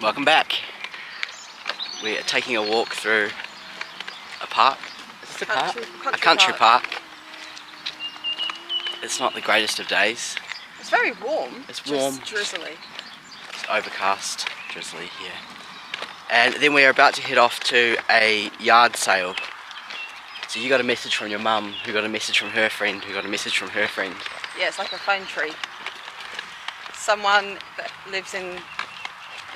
Welcome back. We are taking a walk through a park. Is this a park? A country park. It's not the greatest of days. It's very warm. It's warm. Just drizzly. It's overcast, drizzly, yeah. And then we are about to head off to a yard sale. So you got a message from your mum, who got a message from her friend, who got a message from her friend. Yeah, it's like a phone tree. Someone that lives in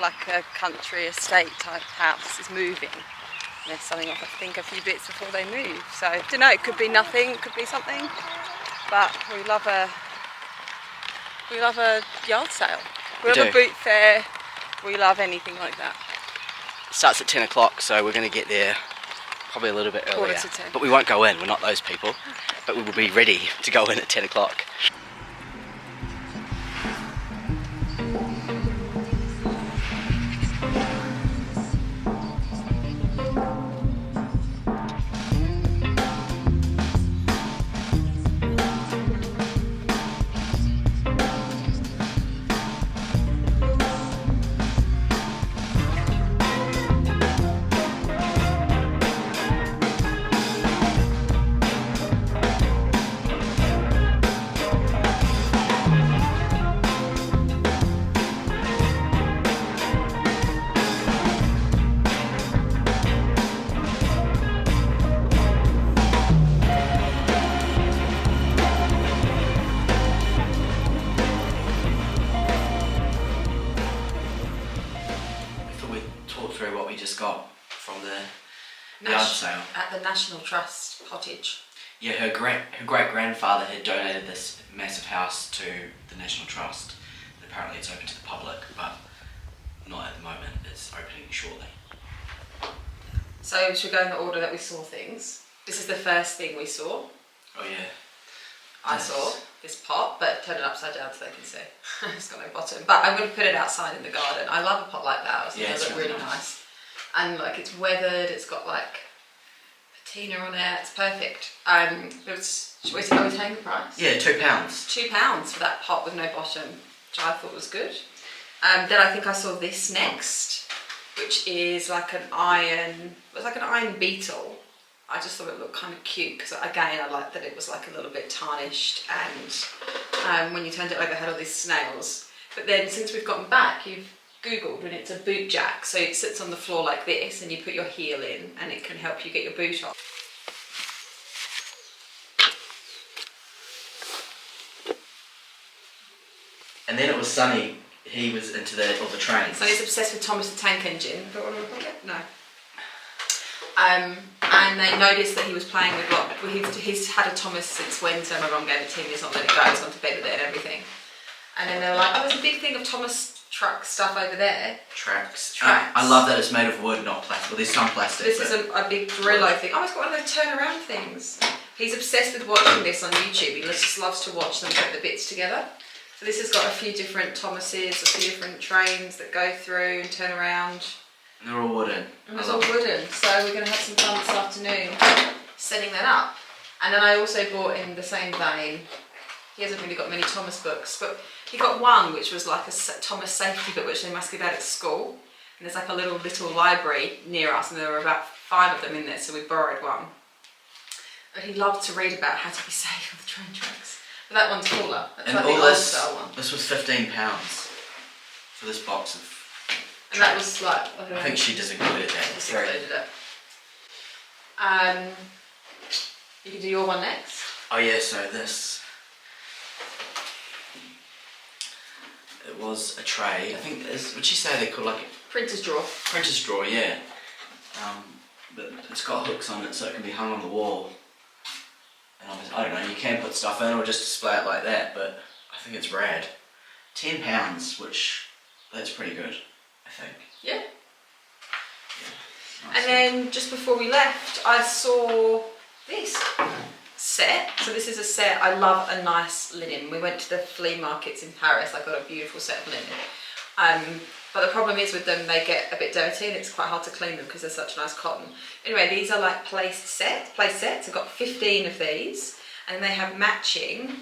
like a country estate type house is moving. And they're selling off, I think, a few bits before they move. So, I don't know, it could be nothing, it could be something. But we love a yard sale. We love a boot fair. We love anything like that. It starts at 10 o'clock, so we're going to get there probably a little bit earlier. 9:45. But we won't go in, we're not those people. But we will be ready to go in at 10 o'clock. Through what we just got from the yard sale at the National Trust cottage. Yeah, her great grandfather had donated this massive house to the National Trust. And apparently it's open to the public, but not at the moment. It's opening shortly. So should we go in the order that we saw things? This is the first thing we saw. Oh yeah. I saw this pot, but turn it upside down so they can see. It's got no bottom. But I'm going to put it outside in the garden. I love a pot like that. I think it looks really nice. And like it's weathered, it's got like patina on it, it's perfect. Are we telling the price? Yeah, £2. £2 for that pot with no bottom, which I thought was good. Then I think I saw this next, which is like an iron beetle. I just thought it looked kind of cute because again I liked that it was like a little bit tarnished, and when you turned it over it had all these snails. But then since we've gotten back, you've Googled and it's a boot jack, so it sits on the floor like this and you put your heel in and it can help you get your boot off. And then it was Sunny. He was into all the trains. So he's obsessed with Thomas the Tank Engine. Is that what I'm calling it? No. And they noticed that he was playing with he's had a Thomas since when, so my mum gave it to him, he's not let it go, he's gone to bed with it and everything. And then they were like, oh, there's a big thing of Thomas truck stuff over there. Tracks. I love that it's made of wood, not plastic. Well, there's some plastic. This is a big Brillo thing. Oh, it's got one of those turn-around things. He's obsessed with watching this on YouTube. He just loves to watch them put the bits together. So this has got a few different Thomases, a few different trains that go through and turn around. And they're all wooden. And it's all wooden, so we're going to have some fun this afternoon setting that up. And then I also bought in the same vein, he hasn't really got many Thomas books, but he got one which was like a Thomas safety book which they must give out at school. And there's like a little library near us and there were about 5 of them in there, so we borrowed one. But he loved to read about how to be safe on the train tracks. But that one's cooler. That's like the old style one. This was £15 for this box of and that was like, I think she just included that. Just included it. You can do your one next. Oh yeah, so this. It was a tray. I think, would she say they call like a printer's drawer? Printer's drawer, yeah. But it's got hooks on it so it can be hung on the wall. And I don't know, you can put stuff in or just display it like that, but I think it's rad. £10, which, that's pretty good. I think. Yeah. Nice. And then just before we left, I saw this set. So this is a set. I love a nice linen. We went to the flea markets in Paris. I got a beautiful set of linen. But the problem is with them, they get a bit dirty and it's quite hard to clean them because they're such nice cotton. Anyway, these are like place sets. I've got 15 of these, and they have matching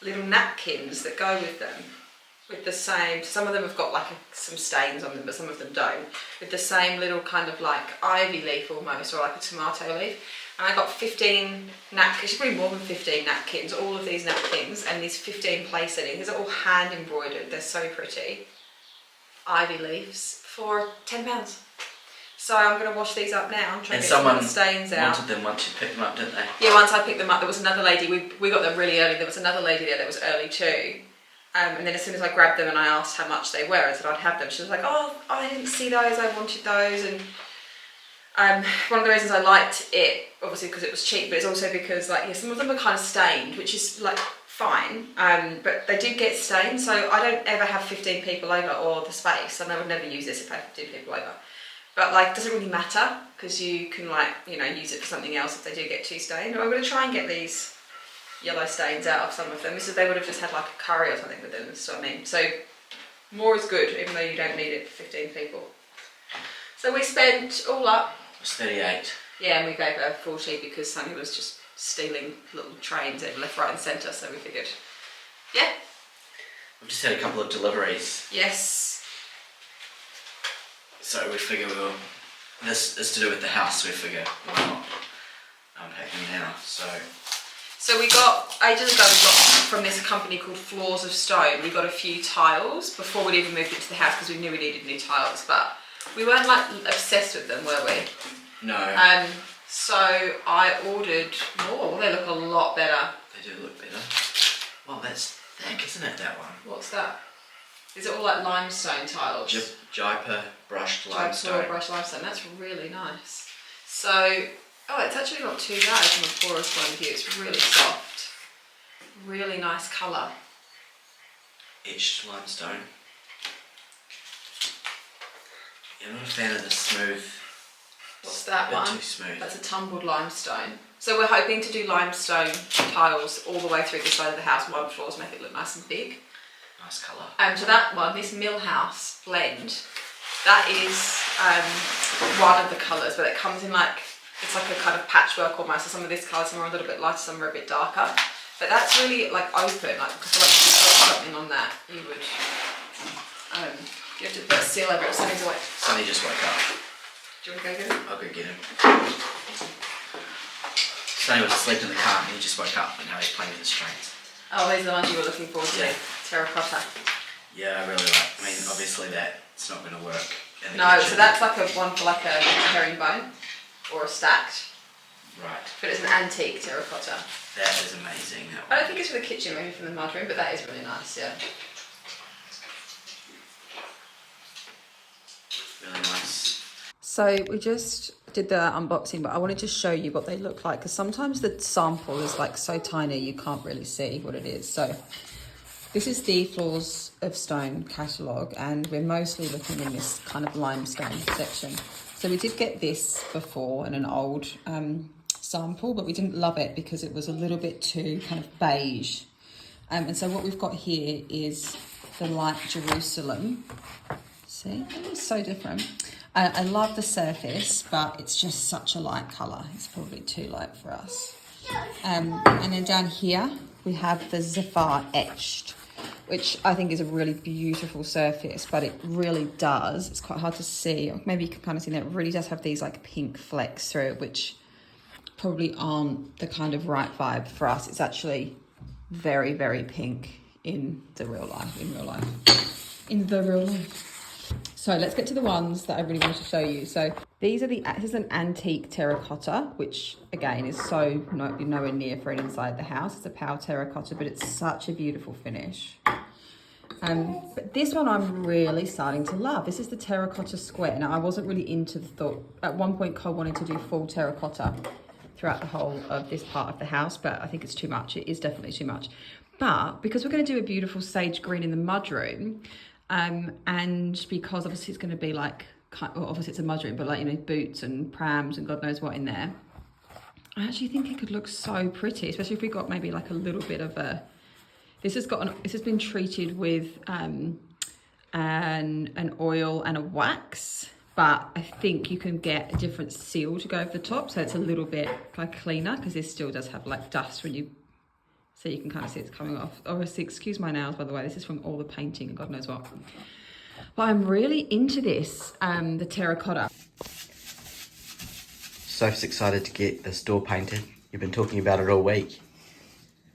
little napkins that go with them. with the same, some of them have got like some stains on them, but some of them don't, with the same little kind of like ivy leaf almost, or like a tomato leaf. And I got 15 napkins, probably more than 15 napkins, all of these napkins, and these 15 place settings. These are all hand embroidered, they're so pretty. Ivy leaves for £10. So I'm going to wash these up now and try and get some of the stains out. Wanted them once you picked them up, didn't they? Yeah, once I picked them up, there was another lady, we got them really early, there was another lady there that was early too. And then as soon as I grabbed them and I asked how much they were, I said I'd have them. She was like, oh, I didn't see those, I wanted those. And one of the reasons I liked it, obviously because it was cheap, but it's also because like, yeah, some of them are kind of stained, which is like fine, but they do get stained. So I don't ever have 15 people over or the space, and I would never use this if I have 15 people over. But like, it doesn't really matter because you can like, you know, use it for something else if they do get too stained. I'm going to try and get these yellow stains out of some of them. So they would have just had like a curry or something with them, that's what I mean. So more is good, even though you don't need it for 15 people. So we spent all up. It was 38. Yeah, and we gave her 40 because Sonny was just stealing little trains over left, right and centre, so we figured, yeah. We've just had a couple of deliveries. Yes. So we figure this is to do with the house, so we figure why not unpack them now, So we got, ages ago we got from this company called Floors of Stone, we got a few tiles before we'd even moved into the house because we knew we needed new tiles, but we weren't like obsessed with them, were we? No. So I ordered more, they look a lot better. They do look better. Well, that's thick, isn't it, that one? What's that? Is it all like limestone tiles? Jaipur brushed limestone. Jaipur brushed limestone, that's really nice. So, oh, it's actually not too bad from a porous point of view, it's really soft. Really nice colour. Etched limestone. Yeah, I'm not a fan of the smooth. What's that one? one? Too smooth. That's a tumbled limestone. So we're hoping to do limestone tiles all the way through the side of the house, one floor, to make it look nice and big. Nice colour. So that one, this Millhouse blend, that is one of the colours, but it comes in like, it's like a kind of patchwork almost. So some of this colour, some are a little bit lighter, some are a bit darker. But that's really like open, like because like if you put something on that, you would, you have to put a seal over it. Sonny's awake. Sonny just woke up. Do you want to go get him? I'll go get him. Sonny was asleep in the car and he just woke up and now he's playing with his trains. Oh, these are the ones you were looking forward to. Yeah. Terracotta. Yeah, I really like. I mean, obviously that's not going to work. In the No, kitchen. so that's like a one for like a herringbone or a stacked. Right. But it's an antique terracotta. That is amazing. That I one. don't think it's for the kitchen, maybe from the mudroom, but that is really nice, yeah. Really nice. So we just did the unboxing, but I wanted to show you what they look like because sometimes the sample is like so tiny you can't really see what it is. So this is the Floors of Stone catalogue and we're mostly looking in this kind of limestone section. So we did get this before in an old sample, but we didn't love it because it was a little bit too kind of beige. And so what we've got here is the light Jerusalem. See, it's so different. I love the surface, but it's just such a light colour. It's probably too light for us. And then down here, we have the Zephyr etched, which I think is a really beautiful surface, but it really does. It's quite hard to see. Or maybe you can kind of see that it really does have these like pink flecks through it, which probably aren't the kind of right vibe for us. It's actually very, very pink in the real life, in the real life. So let's get to the ones that I really want to show you. So these are this is an antique terracotta, which again is so nowhere near for an inside the house. It's a POW terracotta, but it's such a beautiful finish. But this one I'm really starting to love. This is the terracotta square. Now I wasn't really into the thought. At one point Cole wanted to do full terracotta throughout the whole of this part of the house, but I think it's too much. It is definitely too much. But because we're going to do a beautiful sage green in the mudroom, and because obviously it's going to be like, well, obviously it's a mudroom, but like, you know, boots and prams and God knows what in there, I actually think it could look so pretty, especially if we got maybe like a little bit of a, this has been treated with an oil and a wax, but I think you can get a different seal to go over the top, so it's a little bit like cleaner, because this still does have like dust when you So you can kind of see it's coming off. Obviously, excuse my nails, by the way, this is from all the painting and God knows what. But I'm really into this, the terracotta. Soph's excited to get this door painted. You've been talking about it all week.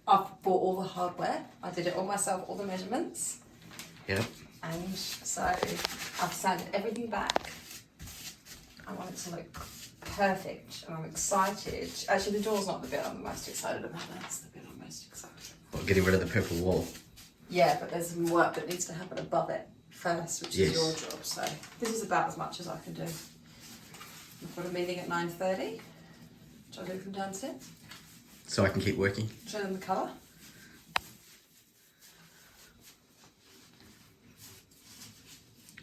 I've bought all the hardware. I did it all myself, all the measurements. Yep. And so I've sanded everything back. I want it to look perfect and I'm excited. Actually, the door's not the bit I'm most excited about. That's the bit I'm most excited about. Well, getting rid of the purple wall. Yeah, but there's some work that needs to happen above it first, which is your job. So this is about as much as I can do. I've got a meeting at 9:30, which I'll do from downstairs. So I can keep working. Show them the colour.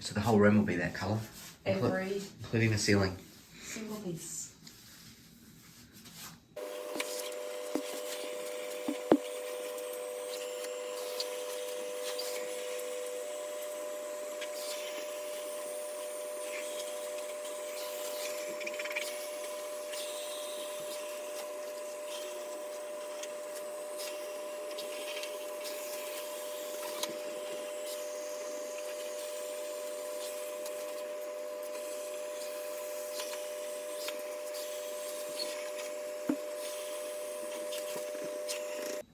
So the whole room will be that colour? Including the ceiling. Single piece.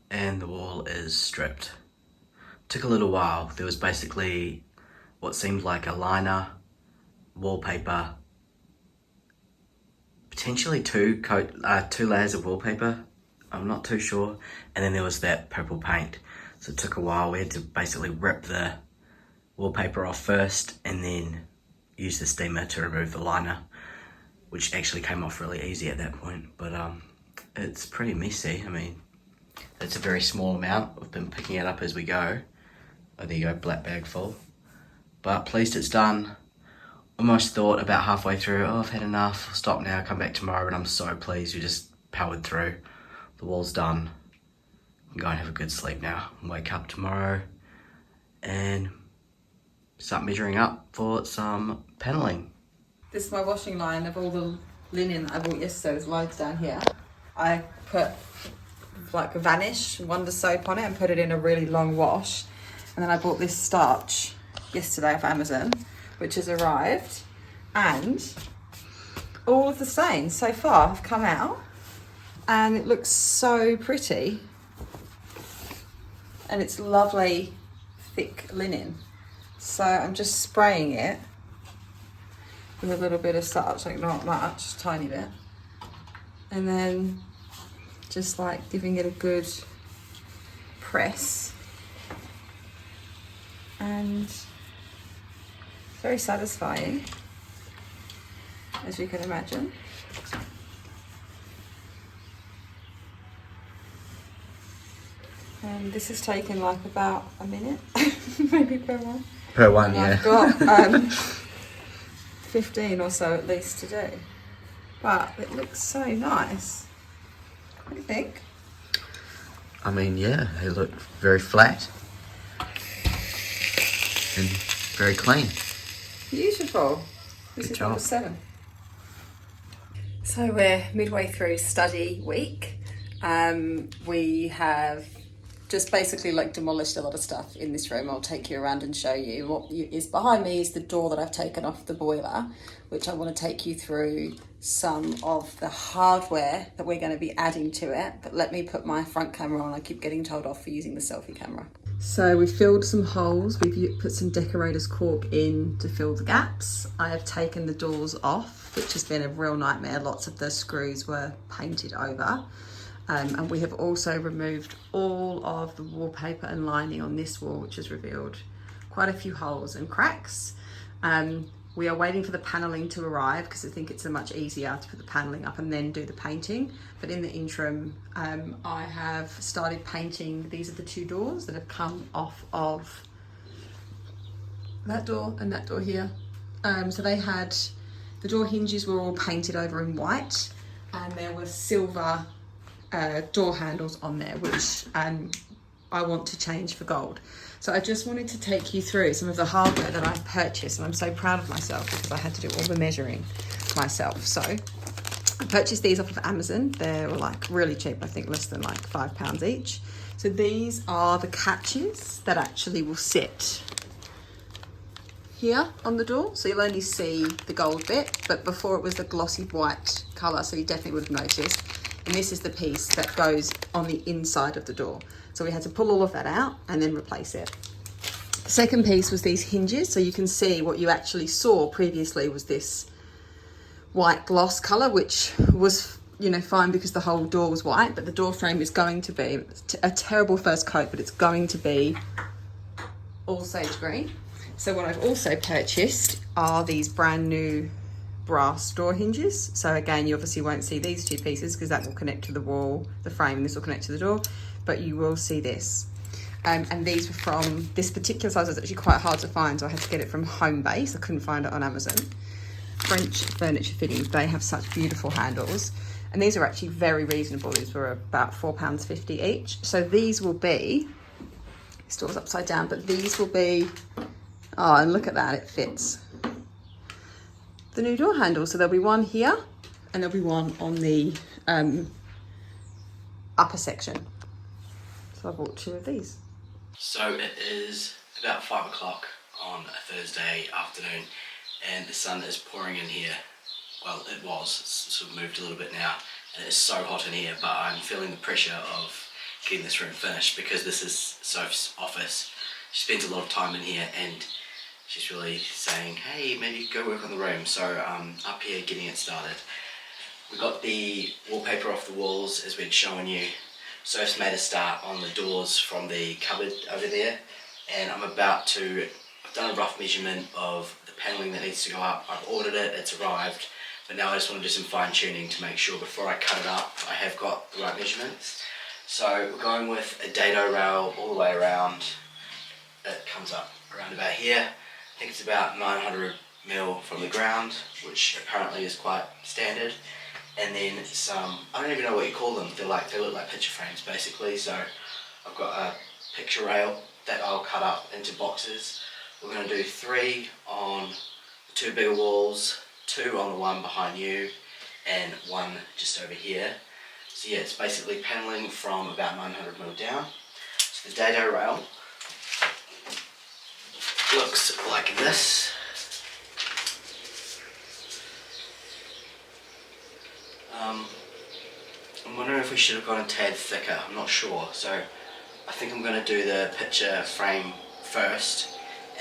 And the wall is stripped. Took a little while. There was basically what seemed like a liner, wallpaper, potentially two layers of wallpaper. I'm not too sure. And then there was that purple paint. So it took a while. We had to basically rip the wallpaper off first and then use the steamer to remove the liner, which actually came off really easy at that point. But it's pretty messy. I mean, it's a very small amount. We've been picking it up as we go. Oh, there you go, black bag full. But pleased it's done. Almost thought about halfway through, oh, I've had enough, I'll stop now, come back tomorrow, but I'm so pleased we just powered through. The wall's done. I can go and have a good sleep now and wake up tomorrow and start measuring up for some paneling. This is my washing line of all the linen that I bought yesterday. There's loads down here. I put like a Vanish Wonder soap on it and put it in a really long wash. And then I bought this starch yesterday off Amazon, which has arrived. And all of the stains so far have come out. And it looks so pretty. And it's lovely, thick linen. So I'm just spraying it with a little bit of starch, like not much, just a tiny bit. And then just like giving it a good press. And very satisfying, as you can imagine. And this has taken like about a minute, maybe per one. Per one, And yeah. I've got 15 or so at least to do. But it looks so nice. What do you think? I mean, yeah, they look very flat and very clean. Beautiful. This Good is job. number 7. So we're midway through study week. We have just basically like demolished a lot of stuff in this room. I'll take you around and show you. What is behind me is the door that I've taken off the boiler, which I want to take you through some of the hardware that we're going to be adding to it. But let me put my front camera on. I keep getting told off for using the selfie camera. So we filled some holes. We've put some decorator's cork in to fill the gaps. I have taken the doors off, which has been a real nightmare. Lots of the screws were painted over. And we have also removed all of the wallpaper and lining on this wall, which has revealed quite a few holes and cracks. We are waiting for the paneling to arrive because I think it's much easier to put the paneling up and then do the painting. But in the interim, I have started painting. These are the 2 doors that have come off of that door and that door here. So they had, the door hinges were all painted over in white and there were silver door handles on there, which I want to change for gold. So I just wanted to take you through some of the hardware that I've purchased, and I'm so proud of myself because I had to do all the measuring myself. So I purchased these off of Amazon. They're like really cheap, I think less than like £5 each. So these are the catches that actually will sit here on the door. So you'll only see the gold bit, but before it was the glossy white colour, so you definitely would have noticed. And this is the piece that goes on the inside of the door. So we had to pull all of that out and then replace it. The second piece was these hinges. So you can see what you actually saw previously was this white gloss colour, which was, you know, fine because the whole door was white, but the door frame is going to be a terrible first coat, but it's going to be all sage green. So what I've also purchased are these brand new brass door hinges. So again, you obviously won't see these two pieces because that will connect to the wall, the frame, and this will connect to the door, but you will see this. And these were from this particular size. It was actually quite hard to find, so I had to get it from Homebase. I couldn't find it on Amazon. French furniture fittings, they have such beautiful handles. And these are actually very reasonable. These were about £4.50 each. So these will be, this door's upside down, but these will be, oh, and look at that, it fits the new door handle. So there'll be one here and there'll be one on the upper section. So I bought 2 of these. So it is about 5 o'clock on a Thursday afternoon and the sun is pouring in here. Well, it was, it's sort of moved a little bit now, and it is so hot in here, but I'm feeling the pressure of getting this room finished because this is Soph's office. She spends a lot of time in here and she's really saying, hey, maybe go work on the room. So up here getting it started. We got the wallpaper off the walls as we'd shown you. Soph's made a start on the doors from the cupboard over there, and I'm about to, I've done a rough measurement of the panelling that needs to go up. I've ordered it, it's arrived, but now I just want to do some fine tuning to make sure before I cut it up I have got the right measurements. So we're going with a dado rail all the way around. It comes up around about here. I think it's about 900mm from the ground, which apparently is quite standard. And then some, I don't even know what you call them, they look like picture frames basically. So I've got a picture rail that I'll cut up into boxes. We're going to do 3 on the 2 bigger walls, 2 on the one behind you, and 1 just over here. So yeah, it's basically panelling from about 900mm down. So the dado rail looks like this. I'm wondering if we should have gone a tad thicker, I'm not sure. So I think I'm going to do the picture frame first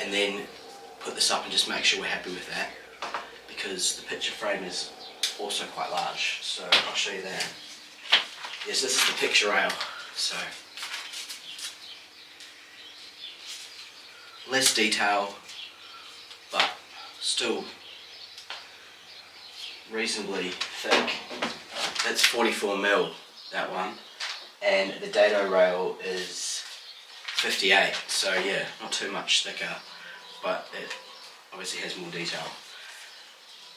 and then put this up and just make sure we're happy with that, because the picture frame is also quite large. So I'll show you that. Yes, this is the picture rail. So less detail, but still reasonably thick. That's 44mm, that one, and the dado rail is 58, so yeah, not too much thicker, but it obviously has more detail.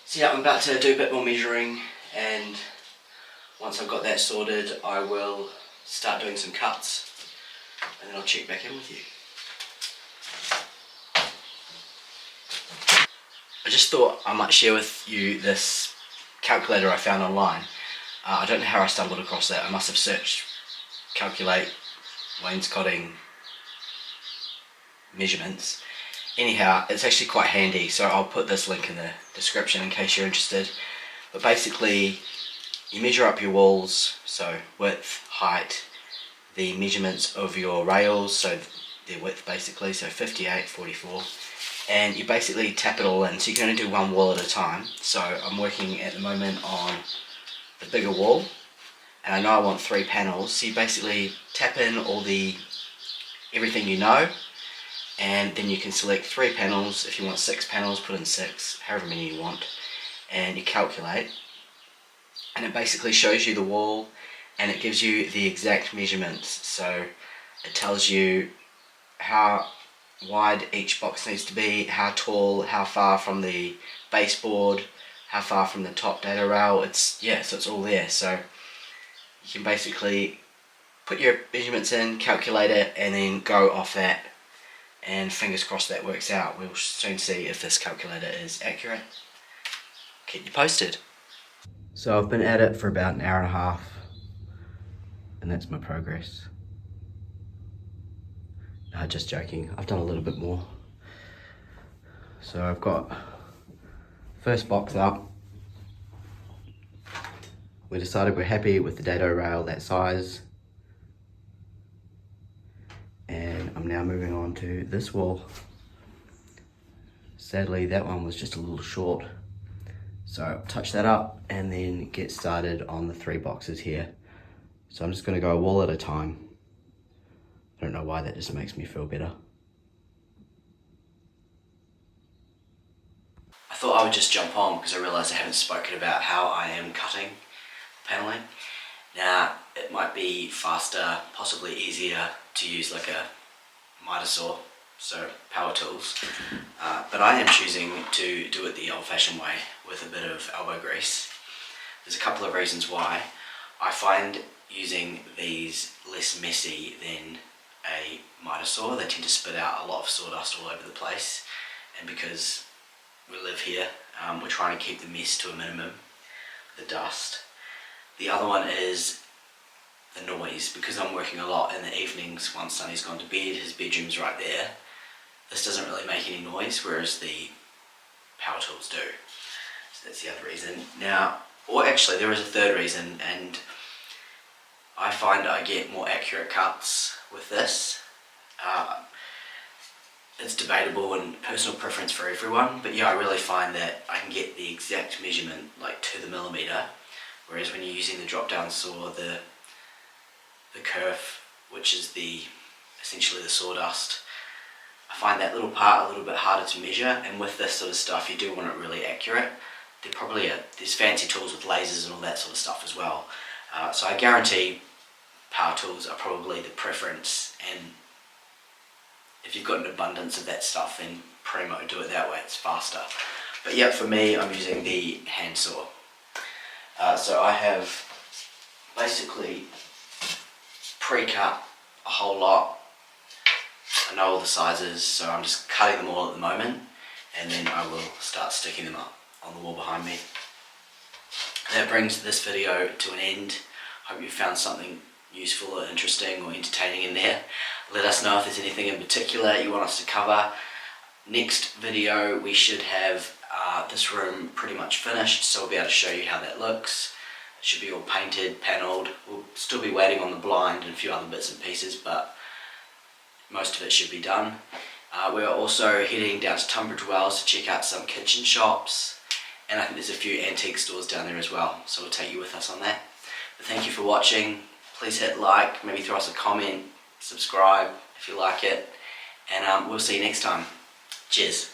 So yeah, I'm about to do a bit more measuring, and once I've got that sorted I will start doing some cuts and then I'll check back in with you. I just thought I might share with you this calculator I found online. I don't know how I stumbled across that. I must have searched calculate wainscoting measurements. Anyhow, it's actually quite handy, so I'll put this link in the description in case you're interested. But basically, you measure up your walls, so width, height, the measurements of your rails, so their width basically, so 58, 44, and you basically tap it all in. So you can only do one wall at a time. So I'm working at the moment on the bigger wall, and I know I want 3 panels, so you basically tap in everything you know, and then you can select 3 panels. If you want 6 panels, put in 6, however many you want, and you calculate, and it basically shows you the wall and it gives you the exact measurements. So it tells you how wide each box needs to be, how tall, how far from the baseboard, how far from the top dado rail. So it's all there. So you can basically put your measurements in, calculate it, and then go off that, and fingers crossed that works out. We'll soon see if this calculator is accurate. Keep you posted. So I've been at it for about an hour and a half, and that's my progress. No, just joking, I've done a little bit more. So I've got first box up. We decided we're happy with the dado rail that size. And I'm now moving on to this wall. Sadly, that one was just a little short. So I'll touch that up and then get started on the 3 boxes here. So I'm just gonna go a wall at a time. I don't know why, that just makes me feel better. I thought I would just jump on because I realised I haven't spoken about how I am cutting paneling. Now, it might be faster, possibly easier to use like a miter saw, so power tools, but I am choosing to do it the old-fashioned way with a bit of elbow grease. There's a couple of reasons why. I find using these less messy than a miter saw. They tend to spit out a lot of sawdust all over the place, and because we live here, we're trying to keep the mess to a minimum, the dust. The other one is the noise. Because I'm working a lot in the evenings, once Sonny's gone to bed, his bedroom's right there. This doesn't really make any noise, whereas the power tools do. So that's the other reason. Now, or actually there is a third reason, and I find I get more accurate cuts with this. It's debatable and personal preference for everyone, but yeah, I really find that I can get the exact measurement, like to the millimetre, whereas when you're using the drop down saw, the kerf, which is essentially the sawdust, I find that little part a little bit harder to measure, and with this sort of stuff you do want it really accurate. There's fancy tools with lasers and all that sort of stuff as well. So I guarantee power tools are probably the preference, and if you've got an abundance of that stuff, then primo, do it that way, it's faster. But yeah, for me, I'm using the hand saw. So I have basically pre-cut a whole lot. I know all the sizes, so I'm just cutting them all at the moment, and then I will start sticking them up on the wall behind me. That brings this video to an end. Hope you found something useful or interesting or entertaining in there. Let us know if there's anything in particular you want us to cover. Next video we should have this room pretty much finished, so we'll be able to show you how that looks. It should be all painted, panelled. We'll still be waiting on the blind and a few other bits and pieces, but most of it should be done. We are also heading down to Tunbridge Wells to check out some kitchen shops, and I think there's a few antique stores down there as well, so we'll take you with us on that. But thank you for watching. Please hit like, maybe throw us a comment, subscribe if you like it, and we'll see you next time. Cheers.